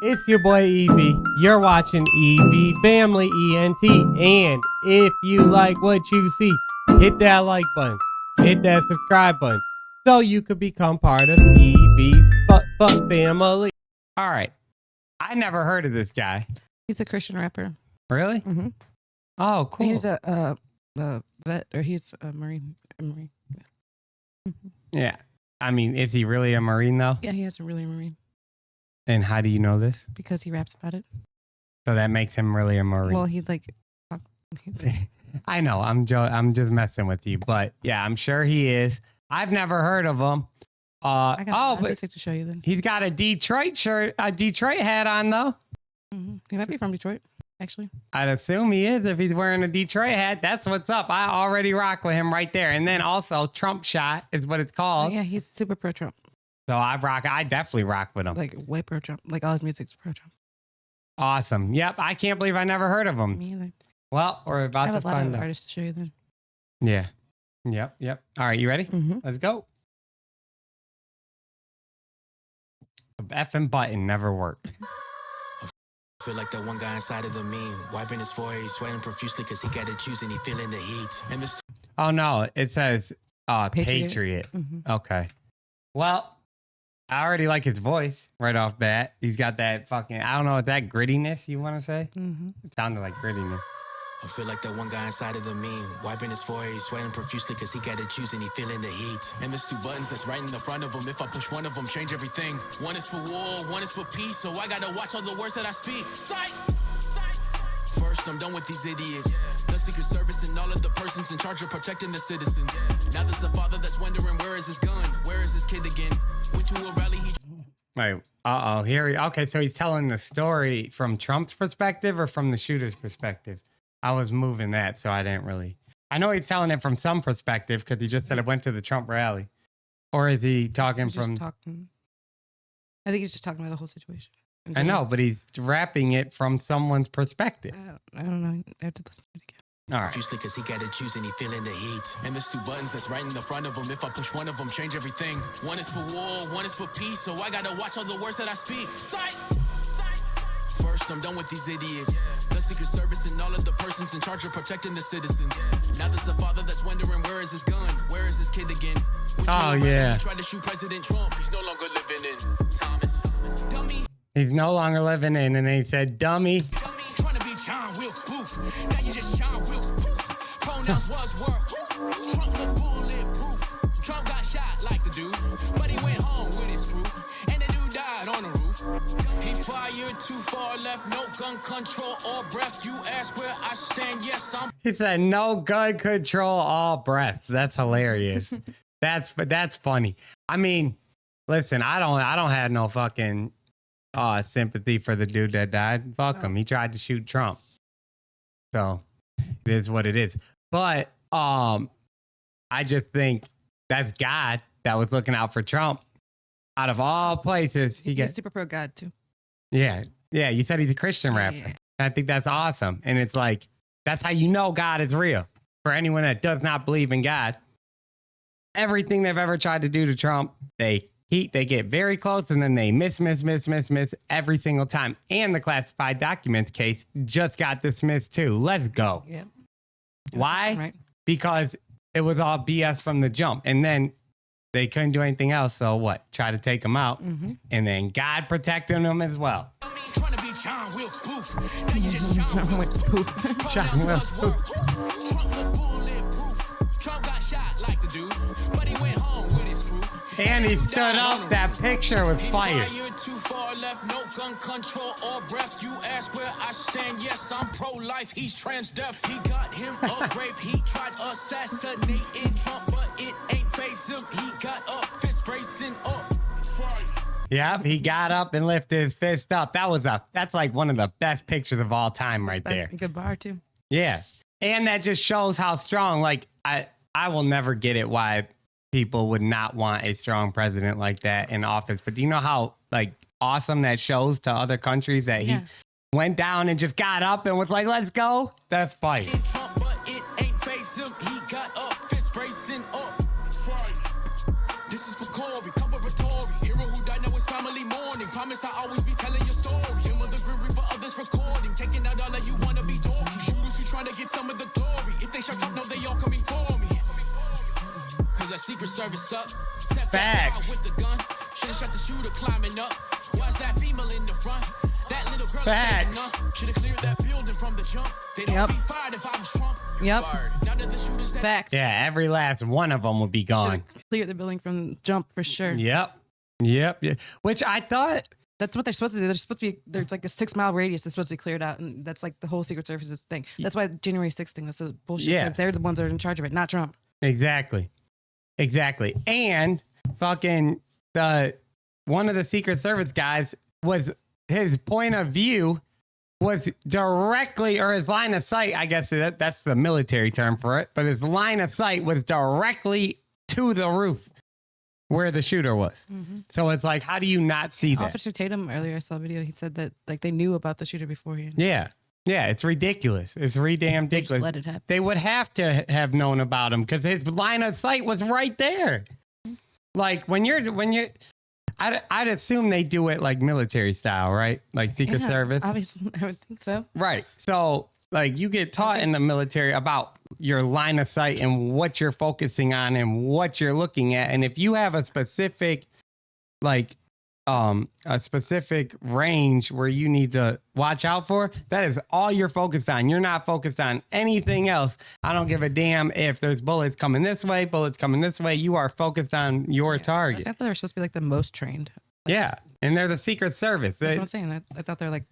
It's your boy Evie. You're watching EV Family ENT. And if you like what you see, hit that like button. Hit that subscribe button. So you could become part of EV's family. All right. I never heard of this guy. He's a Christian rapper. Really? Mm-hmm. Oh, cool. He's a vet, or he's a Marine. Yeah. Mm-hmm. Yeah. I mean, is he really a Marine, though? Yeah, he is really a Marine. And how do you know this? Because he raps about it. So that makes him really a Marine. Well, he's like... I know. I'm just messing with you. But, yeah, I'm sure he is. I've never heard of him. I got but to show you then. He's got a Detroit shirt, a Detroit hat on, though. Mm-hmm. He might be from Detroit, actually. I'd assume he is if he's wearing a Detroit hat. That's what's up. I already rock with him right there. And then also Trump shot is what it's called. Oh, yeah, he's super pro-Trump. So I definitely rock with him. Like way pro-Trump. Like all his music's pro-Trump. Awesome. Yep. I can't believe I never heard of him. Me either. Well, we're about to find out. I have a lot of artists to show you then. Yeah. Yep. All right. You ready? Mm-hmm. Let's go. The effing button never worked. I feel like that one guy inside of the meme, wiping his forehead, he's sweating profusely because he got to choose and he feeling the heat. And this. Oh, no. It says Patriot. Mm-hmm. Okay. Well, I already like his voice right off bat. He's got that fucking, I don't know, that grittiness you want to say? Mm-hmm. It sounded like grittiness. I feel like that one guy inside of the meme, wiping his forehead, he's sweating profusely because he got to choose and he feeling the heat. And there's two buttons that's right in the front of him. If I push one of them, change everything. One is for war, one is for peace. So I got to watch all the words that I speak. Sight! First, I'm done with these idiots. The Secret Service and all of the persons in charge of protecting the citizens. Now there's a father that's wondering, where is his gun? Where is his kid again? Went to a rally, he... Wait, okay, so he's telling the story from Trump's perspective or from the shooter's perspective? I was moving that, so I didn't really... I know he's telling it from some perspective because he just said it went to the Trump rally. Or is he talking from... I think he's just talking about the whole situation. I know, but he's rapping it from someone's perspective. I don't know. I have to listen to it again. All right. Profusely because he got to choose and he feeling the heat. And there's two buttons that's right in the front of him. If I push one of them, change everything. One is for war, one is for peace. So I got to watch all the words that I speak. Sight! First, I'm done with these idiots. The Secret Service and all of the persons in charge of protecting the citizens. Now there's a father that's wondering, where is his gun? Where is his kid again? Oh, yeah. He tried to shoot President Trump. He's no longer living in Thomas. Dummy. He's no longer living in, and then he said, dummy. Dummy, trying to be John Wilkes Booth. Now you just John Wilkes Booth. Pronouns was were. Trump look bulletproof. Trump got shot like the dude, but he went home with his crew. And the dude died on the roof. He fired too far left, no gun control or breath. You ask where I stand, yes, I'm. He said, no gun control, all breath. That's hilarious. That's funny. I mean, listen, I don't have no fucking sympathy for the dude that died. Fuck him. He tried to shoot Trump. So it is what it is. But I just think that's God that was looking out for Trump. Out of all places, he's super pro God too. Yeah. You said he's a Christian rapper. Yeah. I think that's awesome. And it's like, that's how you know God is real. For anyone that does not believe in God, everything they've ever tried to do to Trump, they get very close and then they miss every single time. And the classified documents case just got dismissed too. Let's go. Yeah. Why? Right. Because it was all BS from the jump. And then they couldn't do anything else. So what? Try to take them out. Mm-hmm. And then God protecting them as well. Trying to be John Wilkes Booth. Now you just John Wilkes Booth. John Wilkes Booth. Trump look bulletproof. Trump got shot like the dude, but he went home with his crew. And he stood up. That picture was fire. Too far left, no gun control or breath. You ask where I stand. Yes, I'm pro-life. He's trans deaf. He got him a rape. He tried assassinating Trump, but it ain't face him. He got up, fist bracing up. Yep, he got up and lifted his fist up. That's like one of the best pictures of all time right there. A good bar too. Yeah. And that just shows how strong, like, I will never get it why people would not want a strong president like that in office. But do you know how, like, awesome that shows to other countries that he went down and just got up and was like, let's go? That's fine. Trump, but it ain't face him. He got up, fist bracing up. This is for Corey, cover Tory. Hero who died, now his family mourning. Promise I'll always be telling your story. Secret Service up. Step that Facts. guy with the gun. Should've shot the shooter climbing up. Watch that female in the front. That little girl is saving Facts. up. Should've cleared that building from the jump. They don't Yep. be fired if I was Trump. Yep. Now that the shooters that Facts. Yeah, every last one of them will be gone. Clear the building from jump for sure. Yep. Which I thought, That's what they're supposed to do. They're supposed to be, there's like a 6-mile radius that's supposed to be cleared out. And that's like the whole Secret Service's thing. That's why the January 6th thing was so bullshit. Yeah. Because they're the ones that are in charge of it, not Trump. exactly. And fucking one of the Secret Service guys was, his point of view was directly, or his line of sight, I guess that's the military term for it, but his line of sight was directly to the roof where the shooter was. So it's like, how do you not see that? Officer Tatum, earlier I saw a video, he said that like they knew about the shooter beforehand. Yeah, it's ridiculous. It's damn They just ridiculous. let it happen. They would have to have known about him because his line of sight was right there. Like when you're, I'd assume they do it like military style, right? Like Secret Yeah, Service. Obviously, I would think so. Right. So like you get taught in the military about your line of sight and what you're focusing on and what you're looking at. And if you have a specific, like, a specific range where you need to watch out for, that is all you're focused on. You're not focused on anything else. I don't give a damn if there's bullets coming this way, bullets coming this way. You are focused on your I target. thought they were supposed to be like the most trained. Yeah. And they're the Secret Service. That's what I'm saying. I thought they're like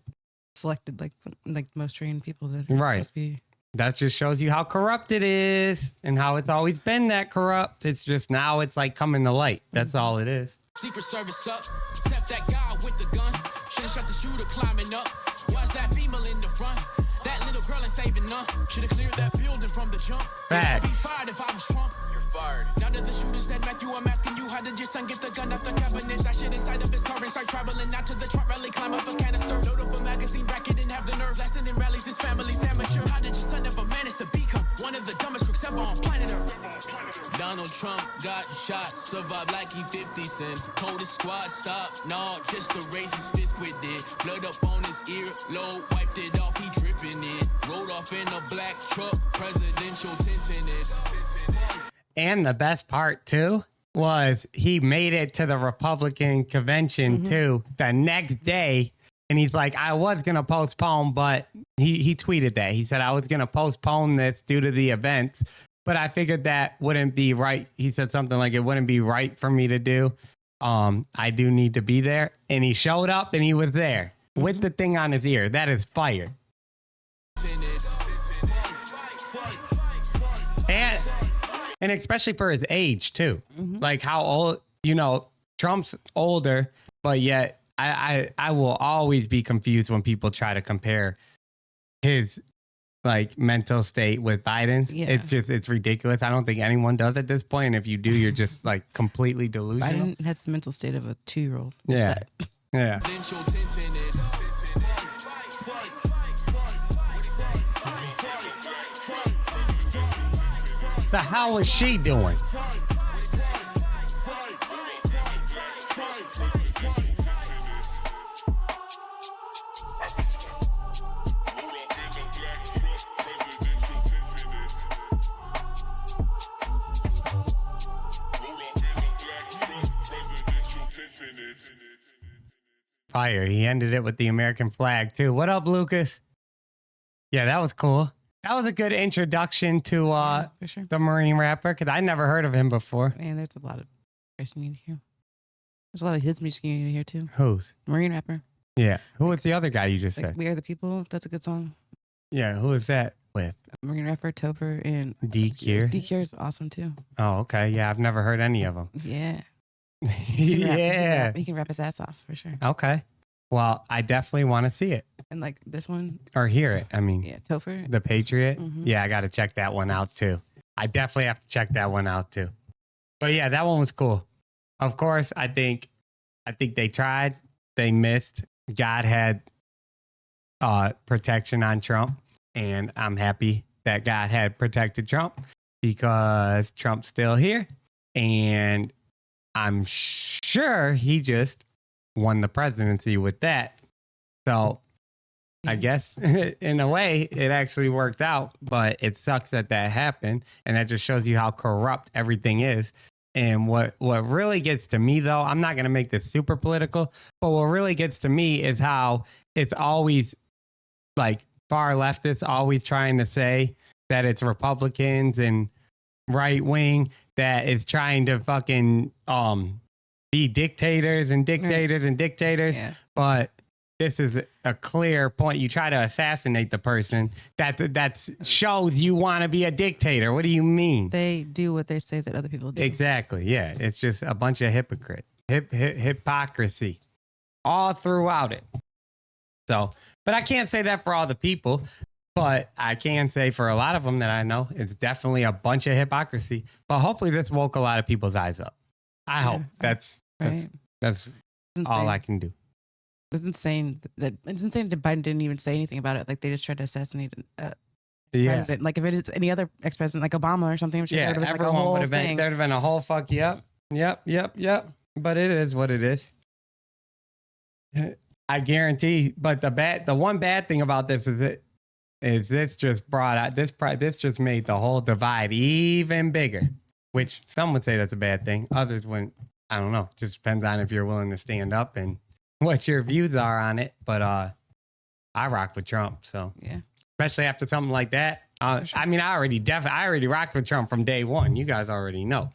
selected like most trained people that are Right. supposed to be. That just shows you how corrupt it is and how it's always been that corrupt. It's just now it's like coming to light. That's all it is. Secret Service up. Step that guy with the gun. Should've shot the shooter climbing up. Watch that female in the front. That little girl ain't saving none. Should've cleared that building from the jump. They don't be Facts. fired if I was Trump. You're fired. Now that the shooters that met you, I'm asking you, how did your son get the gun out the cabinet? That shit inside of his car and start traveling out to the Trump rally, climb up a canister. Load up a magazine bracket and have the nerve lasting in rallies. This family's amateur. How did your son ever manage to become one of the dumbest crooks ever on planet Earth? Donald Trump got shot, survived like he 50 cents. Told his squad stop, no, just to raise his fist with it. Blood up on his ear, low, wiped it off, he dripping it. Rode off in a black truck, presidential tinting it. And the best part too was he made it to the Republican convention too the next day. And he's like, I was going to postpone, but he tweeted that. He said, I was going to postpone this due to the events, but I figured that wouldn't be right. He said something like, it wouldn't be right for me to do. I do need to be there. And he showed up and he was there with the thing on his ear. That is fire. And especially for his age too. Like how old, Trump's older, but yet I will always be confused when people try to compare his like mental state with Biden's. Yeah. It's ridiculous. I don't think anyone does at this point. And if you do, you're just like completely delusional. Biden had the mental state of a 2-year-old. Yeah. Yeah. So how is she doing? Fire. He ended it with the American flag too. What up, Lucas? Yeah, that was cool. That was a good introduction to For sure. the Marine rapper, because I never heard of him before. Man, there's a lot of music you need to hear. There's a lot of his music you need to hear too. Who's? Marine rapper. Yeah. Who was the other guy you just Like said? We Are the People. That's a good song. Yeah. Who is that with? Marine rapper, Topher, and DQ. DQ is awesome too. Oh, okay. Yeah, I've never heard any of them. Yeah. He can rap, Yeah. he can rap his ass off for sure. Okay. Well, I definitely want to see it And like this one, or hear it. I mean, yeah, Topher. The Patriot. Mhm. Yeah, I got to check that one out too. I definitely have to check that one out too. But yeah, that one was cool. Of course, I think they tried, they missed. God had protection on Trump, and I'm happy that God had protected Trump because Trump's still here, and I'm sure he just won the presidency with that. So I guess in a way it actually worked out, but it sucks that happened. And that just shows you how corrupt everything is. And what really gets to me, though, I'm not going to make this super political, but what really gets to me is how it's always like far leftists always trying to say that it's Republicans and right wing that is trying to fucking be dictators and dictators and dictators. Yeah. But this is a clear point. You try to assassinate the person. That shows you want to be a dictator. What do you mean? They do what they say that other people do. Exactly. Yeah. It's just a bunch of hypocrisy all throughout it. So, but I can't say that for all the people, but I can say for a lot of them that I know, it's definitely a bunch of hypocrisy. But hopefully this woke a lot of people's eyes up. I hope that's all I can do. It's insane that Biden didn't even say anything about it. Like they just tried to assassinate president. Like if it is any other ex-president, like Obama or something, everyone would have been. There'd have been a whole fuck. Yep. But it is what it is. I guarantee. But the one bad thing about this is this just brought out this just made the whole divide even bigger. Which some would say that's a bad thing. Others wouldn't. I don't know. Just depends on if you're willing to stand up and what your views are on it. But I rock with Trump. So yeah, especially after something like that. Sure. I mean, I already rocked with Trump from day one. You guys already know.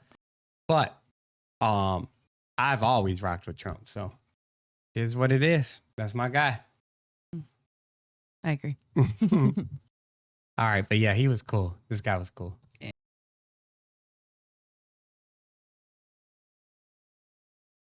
But I've always rocked with Trump. So here's what it is. That's my guy. I agree. All right, but yeah, he was cool. This guy was cool.